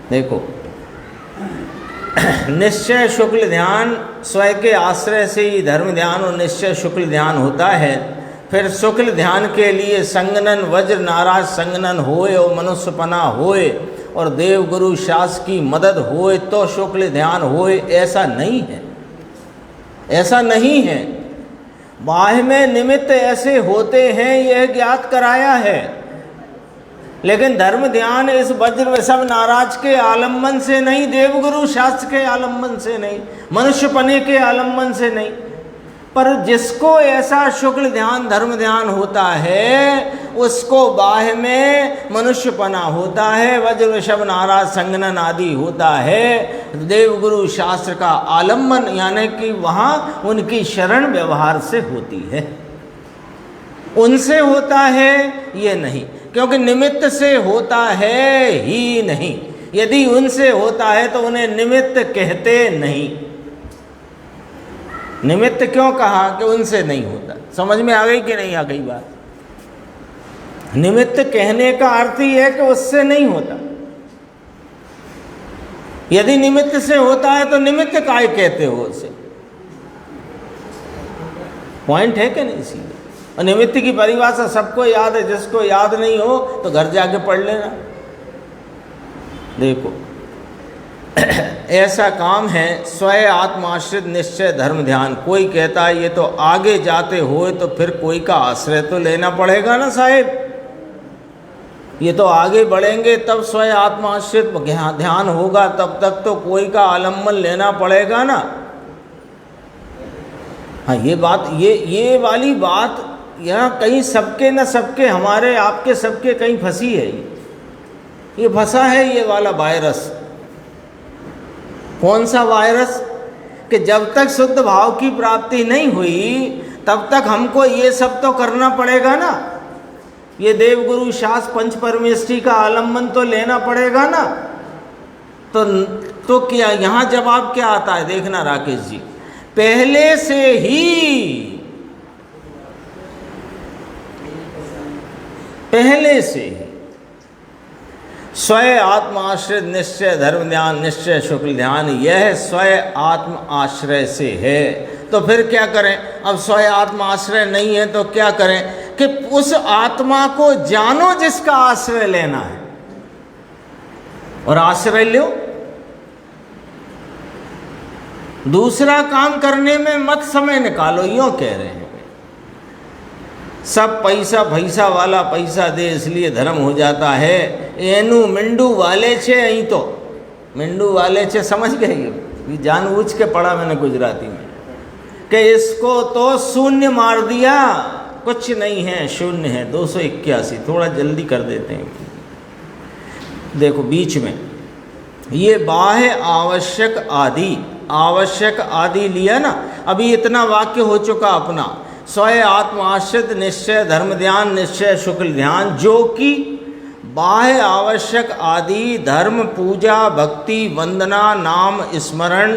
देखो, निश्चय शुक्ल ध्यान, स्वयं के आश्रय से ही धर्म ध्यान और निश्चय शुक्ल ध्यान होता है। फिर शुक्ल ध्यान के लिए संगनन वज्र नाराज संगनन होए और मनुष्यपना होए और देव गुरु शास्त्र की मदद होए तो शुक्ल ध्यान होए, ऐसा नहीं है, ऐसा नहीं है। बाह्य में निमित्त ऐसे होते हैं, यह ज्ञात कराया है, लेकिन धर्म ध्यान इस वज्र वैष्णव नाराज के आलम्बन से नहीं, देवगुरु शास्त्र के आलम्बन से नहीं, मनुष्यपने के आलम्बन से नहीं। पर जिसको ऐसा शुक्ल ध्यान धर्म ध्यान होता है उसको बाह्य में मनुष्यपना होता है, वज्र वृषभ नाराज संगनन आदि होता है। देवगुरु शास्त्र का आलम्बन यानी कि वहाँ उनकी शरण व्यवहार से होती है, उनसे होता है ये नहीं, क्योंकि निमित्त से होता है ही नहीं। यदि उनसे होता है तो उन्हें निमित्त कहते नहीं। निमित्त क्यों कहा कि उनसे नहीं होता? समझ में आ गई कि नहीं आ गई बात? निमित्त कहने का अर्थ ही है कि उससे नहीं होता। यदि निमित्त से होता है तो निमित्त काय कहते हो उसे? पॉइंट है कि नहीं? सीधे और निमित्त की परिभाषा सबको याद है, जिसको याद नहीं हो तो घर जाके पढ़ लेना। देखो ऐसा काम है स्वयं आत्माश्रित निश्चय धर्म ध्यान। कोई कहता है ये तो आगे जाते हो तो फिर कोई का आश्रय तो लेना पड़ेगा ना साहेब, ये तो आगे बढ़ेंगे तब स्वयं आत्माश्रित ध्यान होगा, तब तक तो कोई का आलम्बन लेना पड़ेगा ना। हाँ ये बात, ये वाली बात यहाँ कहीं सबके न सबके, हमारे आपके सबके कहीं फंसी है। ये फंसा है ये वाला वायरस। कौन सा वायरस? कि जब तक शुद्ध भाव की प्राप्ति नहीं हुई तब तक हमको ये सब तो करना पड़ेगा ना। ये देवगुरु शास्त्र पंच परमेष्ठी का आलम्बन तो लेना पड़ेगा ना। तो क्या यहाँ जवाब क्या आता है? देखना राकेश जी, पहले से ही स्वयं आत्म आश्रय निश्चय धर्म ध्यान निश्चय शुक्ल ध्यान, यह स्वयं आत्म आश्रय से है। तो फिर क्या करें? अब स्वयं आत्म आश्रय नहीं है तो क्या करें? कि उस आत्मा को जानो जिसका आश्रय लेना है और आश्रय लो। दूसरा काम करने में मत समय निकालो, यूं कह रहे हैं। सब पैसा भैसा वाला पैसा दे इसलिए धर्म हो जाता है। एनु मिंडू वाले छे, यहीं तो मिंडू वाले छे, समझ गए? ये जानबूझ के पढ़ा मैंने गुजराती में कि इसको तो शून्य मार दिया, कुछ नहीं है, शून्य है। 281 थोड़ा जल्दी कर देते हैं। देखो बीच में ये बाह्य आवश्यक आदि लिया ना। अभी इतना वाक्य हो चुका अपना, स्वयं आत्म आश्रित निश्चय धर्म ध्यान निश्चय शुक्ल ध्यान, जो कि बाह्य आवश्यक आदि धर्म पूजा भक्ति वंदना नाम स्मरण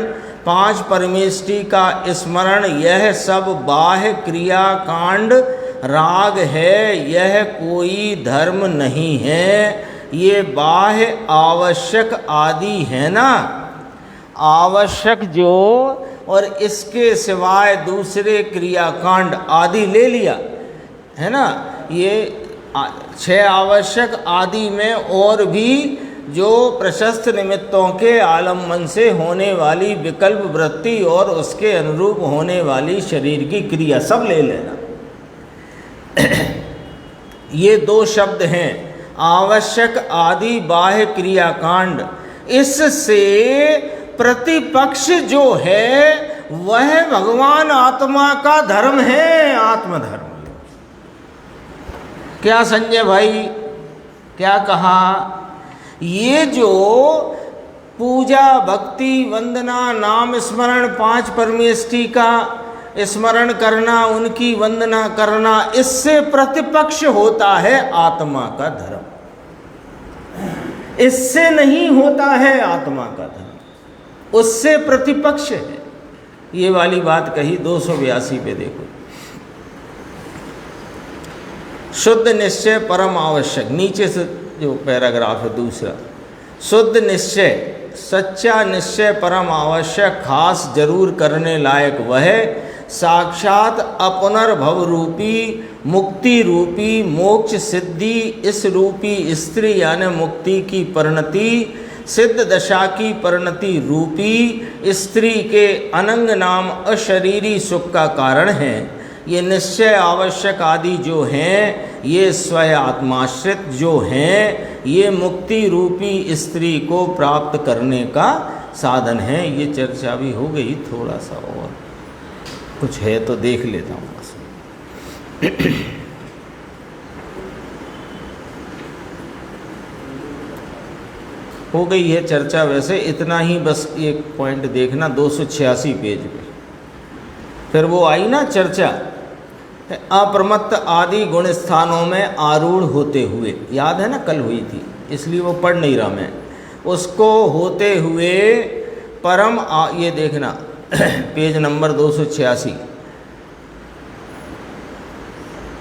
पांच परमेष्ठी का स्मरण, यह सब बाह्य क्रिया कांड राग है, यह कोई धर्म नहीं है। ये बाह्य आवश्यक आदि है ना, आवश्यक जो, और इसके सिवाय दूसरे क्रियाकांड आदि ले लिया है ना। ये 6 आवश्यक आदि में और भी जो प्रशस्त निमित्तों के आलम्बन से होने वाली विकल्प वृत्ति और उसके अनुरूप होने वाली शरीर की क्रिया सब ले लेना। ये 2 शब्द हैं, आवश्यक आदि बाह्य क्रियाकांड। इससे प्रतिपक्ष जो है वह भगवान आत्मा का धर्म है, आत्मधर्म। क्या संजय भाई क्या कहा? ये जो पूजा भक्ति वंदना नाम स्मरण पांच परमेष्ठी का स्मरण करना, उनकी वंदना करना, इससे प्रतिपक्ष होता है आत्मा का धर्म, इससे नहीं होता है आत्मा का धर्म, उससे प्रतिपक्ष है। ये वाली बात कही 282 पे देखो। शुद्ध निश्चय परम आवश्यक, नीचे से जो पैराग्राफ है दूसरा, शुद्ध निश्चय सच्चा निश्चय परम आवश्यक खास जरूर करने लायक वह साक्षात अपुनर्भव रूपी मुक्ति रूपी मोक्ष सिद्धि इस रूपी स्त्री यानी मुक्ति की परिणति सिद्ध दशा की परिणति रूपी स्त्री के अनंग नाम अशरीरी सुख का कारण है। ये निश्चय आवश्यक आदि जो हैं, ये स्वयं आत्माश्रित जो हैं, ये मुक्ति रूपी स्त्री को प्राप्त करने का साधन है। ये चर्चा भी हो गई, थोड़ा सा और कुछ है तो देख लेता हूँ बस। हो गई है चर्चा, वैसे इतना ही बस एक पॉइंट देखना 286 पेज पे। फिर वो आई ना चर्चा, अप्रमत्त आदि गुण स्थानों में आरूढ़ होते हुए, याद है ना कल हुई थी, इसलिए वो पढ़ नहीं रहा मैं। उसको होते हुए परम ये देखना पेज नंबर 286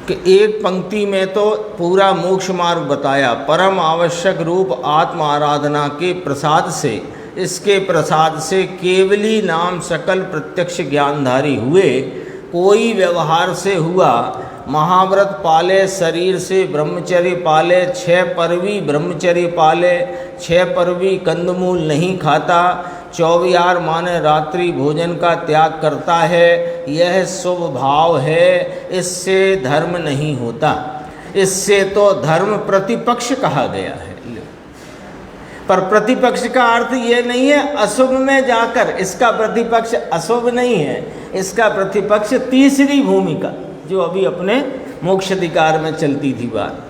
कि एक पंक्ति में तो पूरा मोक्ष मार्ग बताया। परम आवश्यक रूप आत्म आराधना के प्रसाद से, इसके प्रसाद से केवली नाम सकल प्रत्यक्ष ज्ञानधारी हुए। कोई व्यवहार से हुआ, महाव्रत पाले, शरीर से ब्रह्मचर्य पाले, 6 परवी ब्रह्मचर्य पाले, 6 परवी कंदमूल नहीं खाता, 24 माने रात्रि भोजन का त्याग करता है, यह शुभ भाव है। इससे धर्म नहीं होता, इससे तो धर्म प्रतिपक्ष कहा गया है। पर प्रतिपक्ष का अर्थ ये नहीं है अशुभ में जाकर, इसका प्रतिपक्ष अशुभ नहीं है, इसका प्रतिपक्ष तीसरी भूमिका जो अभी अपने मोक्ष अधिकार में चलती थी बात।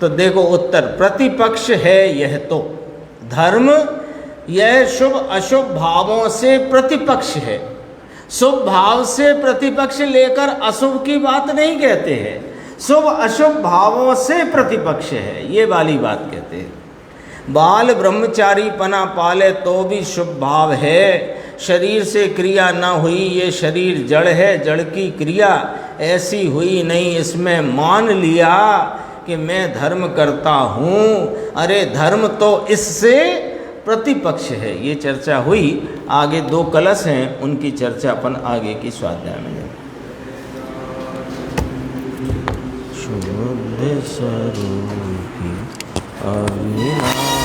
तो देखो उत्तर, प्रतिपक्ष है यह तो धर्म, यह शुभ अशुभ भावों से प्रतिपक्ष है। शुभ भाव से प्रतिपक्ष लेकर अशुभ की बात नहीं कहते हैं, शुभ अशुभ भावों से प्रतिपक्ष है, ये वाली बात कहते हैं। बाल ब्रह्मचारी पना पाले तो भी शुभ भाव है। शरीर से क्रिया न हुई, ये शरीर जड़ है, जड़ की क्रिया ऐसी हुई नहीं, इसमें मान लिया कि मैं धर्म करता हूँ। अरे धर्म तो इससे प्रतिपक्ष है। ये चर्चा हुई। आगे 2 कलश हैं, उनकी चर्चा अपन आगे की स्वाध्याय में जाएंगे। शुद्ध स्वरूपी अविनाशी